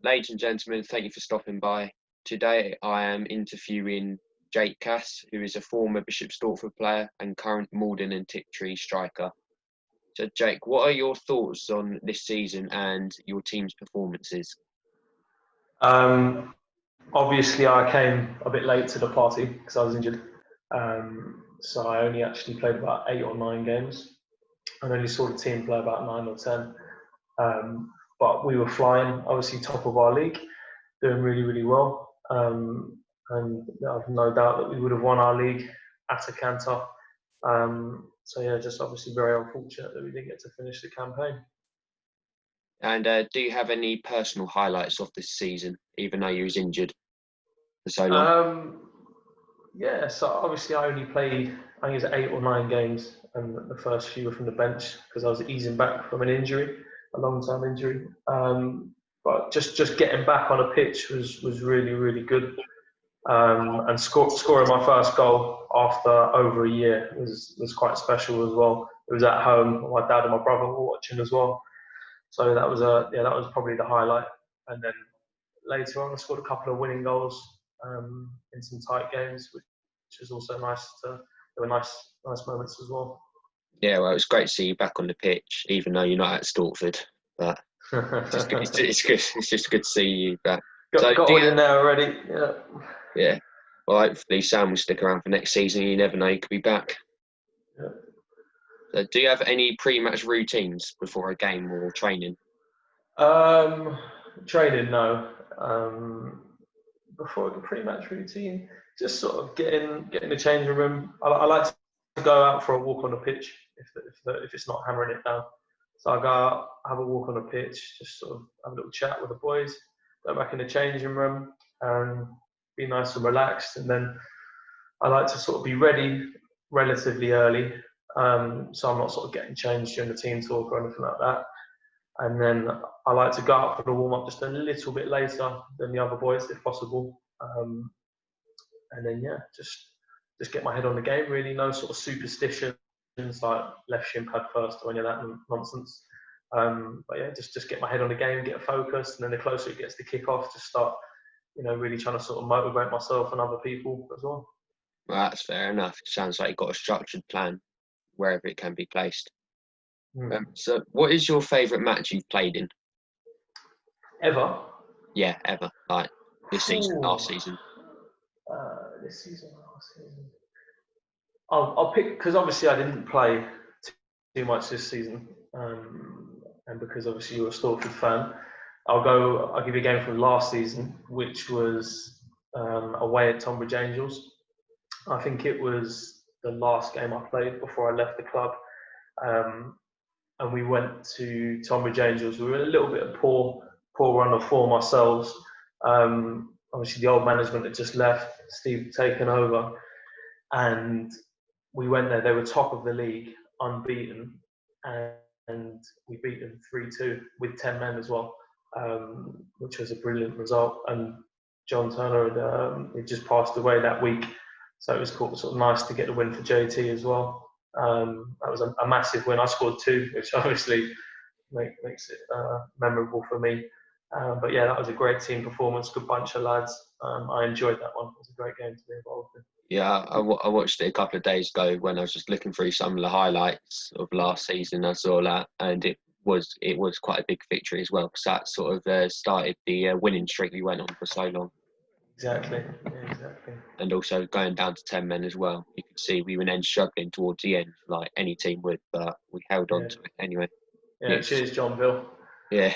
Ladies and gentlemen, thank you for stopping by. Today I am interviewing Jake Cass, who is a former Bishop Stortford player and current Malden and Tiptree striker. So Jake, what are your thoughts on this season and your team's performances? Um, Obviously, I came a bit late to the party because I was injured. So I only actually played about 8 or 9 games. I only saw the team play about 9 or 10. But we were flying, obviously top of our league, doing really, really well. And I've no doubt that we would have won our league at a canter. So yeah, just obviously very unfortunate that we didn't get to finish the campaign. And do you have any personal highlights of this season, even though you was injured for so long? Yeah, so obviously I only played, I think it was 8 or 9 games, and the first few were from the bench because I was easing back from an injury, a long-term injury. But just getting back on a pitch was really, really good. And scoring my first goal after over a year was quite special as well. It was at home. My dad and my brother were watching as well. So that was probably the highlight. And then later on, I scored a couple of winning goals in some tight games, which was also nice. There were nice moments as well. Yeah, well, it's great to see you back on the pitch, even though you're not at Stortford. But it's good. It's just good to see you back. Got one in there already. Yeah. Yeah. Well, hopefully Sam will stick around for next season. You never know; he could be back. Yeah. So do you have any pre-match routines before a game or training? Training, no. Before the pre-match routine, just sort of getting the changing room. I like to go out for a walk on the pitch if it's not hammering it down. So I go out, have a walk on the pitch, just sort of have a little chat with the boys, go back in the changing room and be nice and relaxed. And then I like to sort of be ready relatively early, so I'm not sort of getting changed during the team talk or anything like that. And then I like to go out for the warm up just a little bit later than the other boys, if possible. And then yeah, just get my head on the game. Really, no sort of superstitions like left shin pad first or any of that nonsense. But yeah, just get my head on the game, get focused, and then the closer it gets to kick off, just start, really trying to sort of motivate myself and other people as well. Well, that's fair enough. It sounds like you've got a structured plan wherever it can be placed. So what is your favourite match you've played in? Ever? Yeah, ever. Like this season, last season. This season, last season. I'll pick, because obviously I didn't play too much this season, and because obviously you're a Stortford fan, I'll give you a game from last season, which was away at Tonbridge Angels. I think it was the last game I played before I left the club. And we went to Tonbridge Angels. We were in a little bit of poor run of form ourselves. Obviously, the old management had just left, Steve had taken over, and we went there. They were top of the league, unbeaten, and we beat them 3-2 with 10 men as well, which was a brilliant result. And John Turner had just passed away that week, so it was sort of nice to get the win for JT as well. That was a massive win. I scored 2, which obviously makes it memorable for me. But yeah, that was a great team performance, good bunch of lads. I enjoyed that one. It was a great game to be involved in. Yeah, I watched it a couple of days ago when I was just looking through some of the highlights of last season. I saw that, and it was quite a big victory as well, because that sort of started the winning streak we went on for so long. Exactly. Yeah, exactly. And also going down to 10 men as well. You could see we were then struggling towards the end, like any team would, but we held on to it anyway. Yeah, cheers, John Bill. Yeah.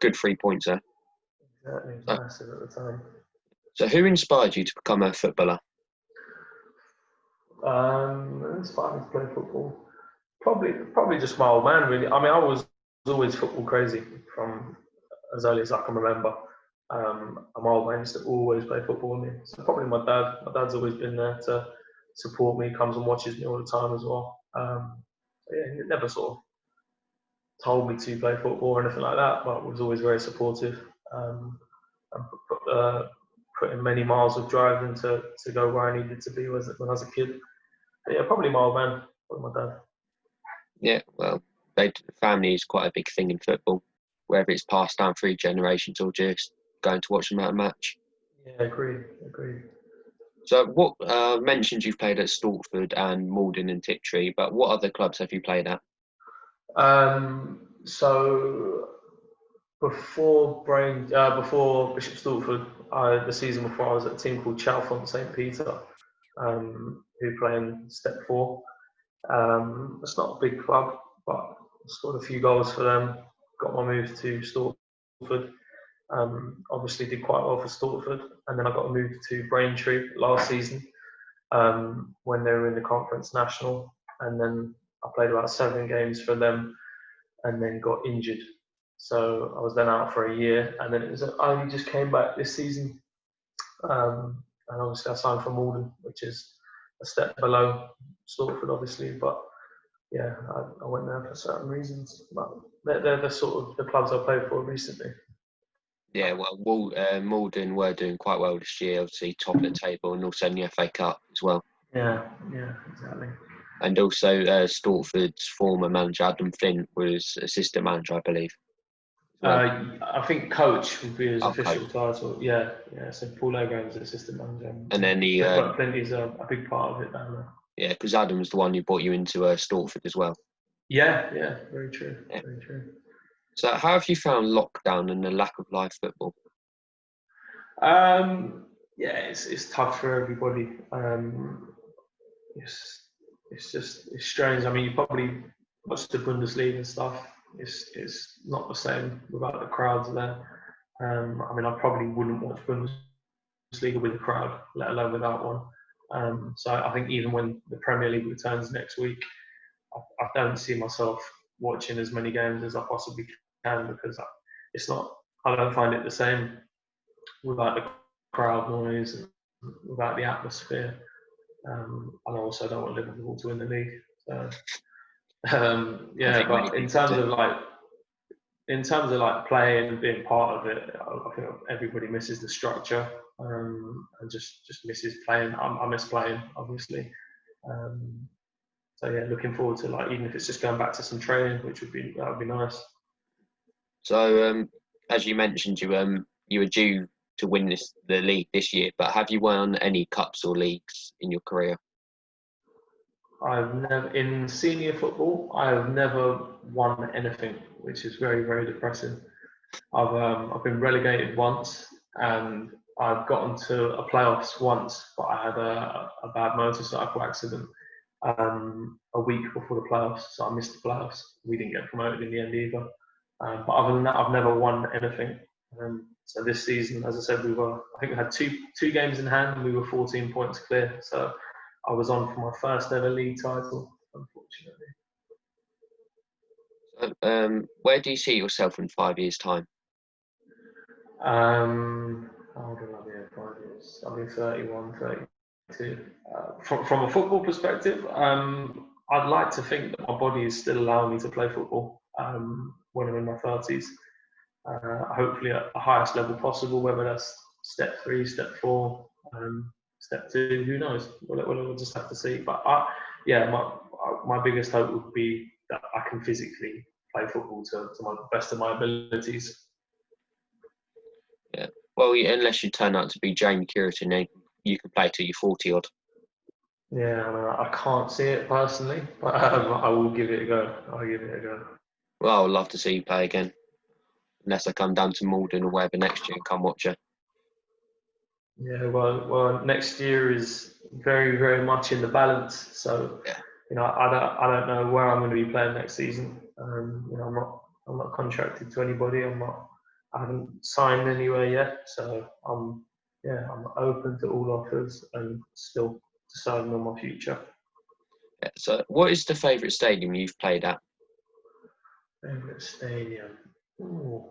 Good 3-pointer. Exactly, massive at the time. So who inspired you to become a footballer? Inspired me to play football. Probably just my old man, really. I mean, I was always football crazy from as early as I can remember. And my old man used to always play football with me. So probably my dad. My dad's always been there to support me, comes and watches me all the time as well. So yeah, he never sort of told me to play football or anything like that, but was always very supportive. And put in many miles of driving to go where I needed to be when I was a kid. But yeah, probably my old man, probably my dad. Yeah, well, family is quite a big thing in football. whether it's passed down through generations or just going to watch them at a match. Yeah, agreed. So what mentioned you've played at Stortford and Malden and Tiptree, but what other clubs have you played at? So before Bishop Stortford, the season before, I was at a team called Chalfont St Peter, who play in Step 4. It's not a big club, but I scored a few goals for them. Got my move to Stortford. Obviously did quite well for Stortford, and then I got moved to Braintree last season when they were in the Conference National, and then I played about 7 games for them, and then got injured. So I was then out for a year, and then I only just came back this season, and obviously I signed for Malden, which is a step below Stortford, obviously, but yeah, I went there for certain reasons. But they're the sort of the clubs I played for recently. Yeah, well, Malden were doing quite well this year, obviously top of the table, and also in the FA Cup as well. Yeah, exactly. And also Stortford's former manager, Adam Flint, was assistant manager, I believe. I think coach would be his official Coach. title. Yeah. So Paul Abraham's assistant manager. And then But Flint is a big part of it down there. yeah, because Adam was the one who brought you into Stortford as well. Yeah, very true. Yeah. Very true. So how have you found lockdown and the lack of live football? Yeah, it's tough for everybody. It's strange. I mean, you probably watch the Bundesliga and stuff. It's not the same without the crowds there. I mean, I probably wouldn't watch Bundesliga with a crowd, let alone without one. So I think even when the Premier League returns next week, I don't see myself watching as many games as I possibly can, because it's not. I don't find it the same without the crowd noise and without the atmosphere. And I also don't want Liverpool to win the league. So, yeah, but in terms of like playing and being part of it, I think everybody misses the structure, and just misses playing. I miss playing, obviously. So yeah, looking forward to, like, even if it's just going back to some training, which would be nice. So as you mentioned, you were due to win the league this year, but have you won any cups or leagues in your career? I've never, in senior football, I've never won anything, which is very, very depressing. I've been relegated once, and I've gotten to a playoffs once, but I had a bad motorcycle accident a week before the playoffs, so I missed the playoffs. We didn't get promoted in the end either. But other than that, I've never won anything. So this season, as I said, I think we had two games in hand, and we were 14 points clear. So I was on for my first ever league title, unfortunately. So, where do you see yourself in 5 years' time? How old will I be in 5 years? I'll be 31, 32. From a football perspective, I'd like to think that my body is still allowing me to play football when I'm in my 30s. Hopefully at the highest level possible, whether that's step 3, step 4, step 2, who knows? We'll just have to see. But my biggest hope would be that I can physically play football to my best of my abilities. Yeah. Well, unless you turn out to be Jamie Curtin, you can play till you're 40 odd. Yeah, I mean, I can't see it personally, but I will give it a go. I'll give it a go. Well, I'd love to see you play again, unless I come down to Malden or wherever next year and come watch you. Yeah, well, next year is very, very much in the balance. So, yeah. I don't know where I'm going to be playing next season. I'm not contracted to anybody. I haven't signed anywhere yet. So I'm open to all offers and still deciding on my future. Yeah. So, what is the favourite stadium you've played at? Favourite stadium? Ooh,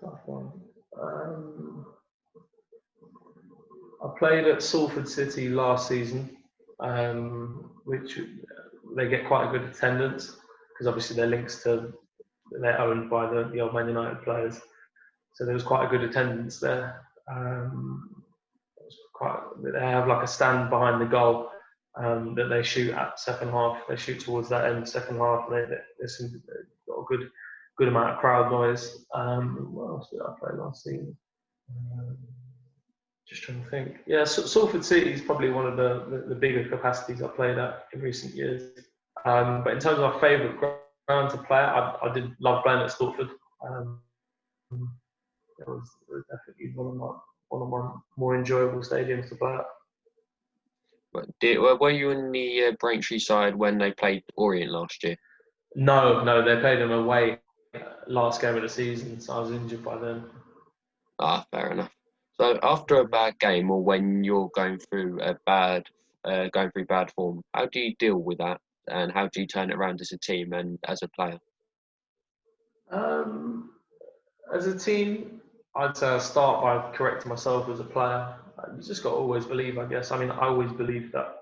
tough one. I played at Salford City last season, which they get quite a good attendance, because obviously they're owned by the old Man United players, so there was quite a good attendance there. They have like a stand behind the goal that they shoot at second half. They shoot towards that end second half. They've got a good good amount of crowd noise. What else did I play last season? Um, just trying to think. Yeah, Salford City is probably one of the bigger capacities I played at in recent years. But in terms of my favourite ground to play at, I did love playing at Salford. Um, it was definitely one of my more enjoyable stadiums to play at. But were you on the Braintree side when they played Orient last year? No, they played them away last game of the season, so I was injured by then. Ah, fair enough. So after a bad game, or when you're going through bad form, how do you deal with that, and how do you turn it around as a team and as a player? Um, as a team, I'd say I start by correcting myself as a player. You just got to always believe, I guess. I mean, I always believe that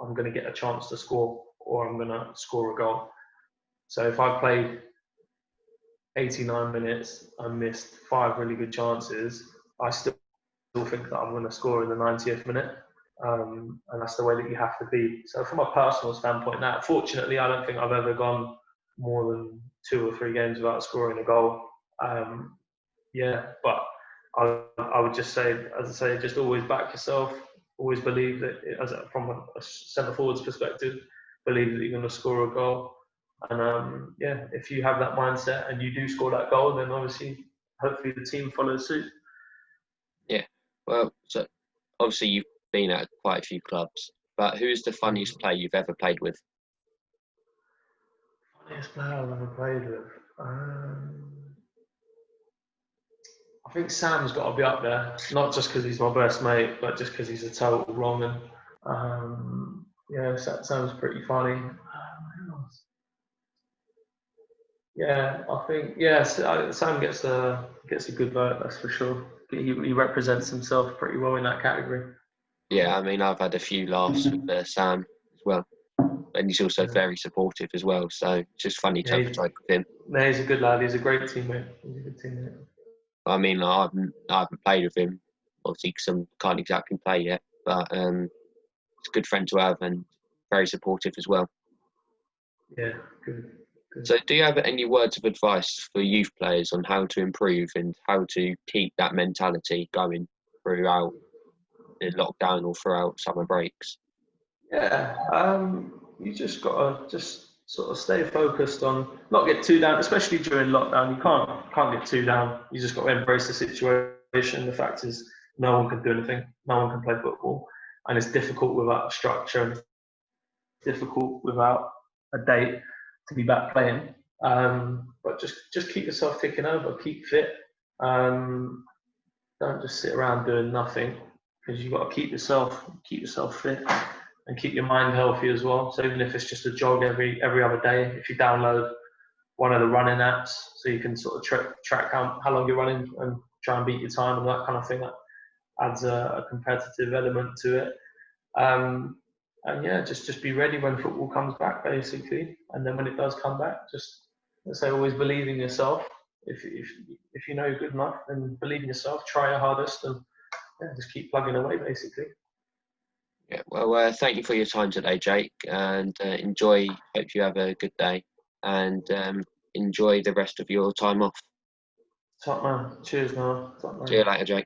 I'm going to get a chance to score or I'm going to score a goal. So if I played 89 minutes and missed 5 really good chances, I still think that I'm going to score in the 90th minute. And that's the way that you have to be. So from a personal standpoint, now, fortunately, I don't think I've ever gone more than 2 or 3 games without scoring a goal. Um, yeah, but I would just say, as I say, just always back yourself. Always believe that, from a centre forward's perspective, believe that you're going to score a goal. And yeah, if you have that mindset and you do score that goal, then obviously, hopefully, the team follows suit. Yeah. Well, so obviously you've been at quite a few clubs, but who's the funniest player you've ever played with? Funniest player I've ever played with. I think Sam's got to be up there, not just because he's my best mate, but just because he's a total wrong. Yeah, that sounds pretty funny. Yeah, I think Sam gets a good vote. That's for sure. He represents himself pretty well in that category. Yeah, I mean I've had a few laughs with Sam as well, and he's also Yeah, very supportive as well. So it's just funny to yeah have a joke with him. he's a good lad. He's a great teammate. He's a good teammate. I mean I haven't played with him, obviously because I can't exactly play yet, but it's a good friend to have and very supportive as well. Yeah, good, good. So, do you have any words of advice for youth players on how to improve and how to keep that mentality going throughout the lockdown or throughout summer breaks? Yeah, you just gotta just sort of stay focused on not get too down, especially during lockdown. You can't get too down. You just got to embrace the situation. The fact is, no one can do anything. No one can play football, and it's difficult without a structure and it's difficult without a date to be back playing. But just keep yourself ticking over. Keep fit. Um, don't just sit around doing nothing because you've got to keep yourself fit and keep your mind healthy as well. So even if it's just a jog every other day, if you download one of the running apps, so you can sort of track how long you're running and try and beat your time and that kind of thing, that adds a competitive element to it. And yeah, just be ready when football comes back, basically. And then when it does come back, just let's say always believe in yourself. If you know you're good enough, then believe in yourself, try your hardest, and yeah, just keep plugging away, basically. Yeah, well, thank you for your time today, Jake, and enjoy. Hope you have a good day and enjoy the rest of your time off. Top man. Cheers, Noah. Top See you man. later, Jake.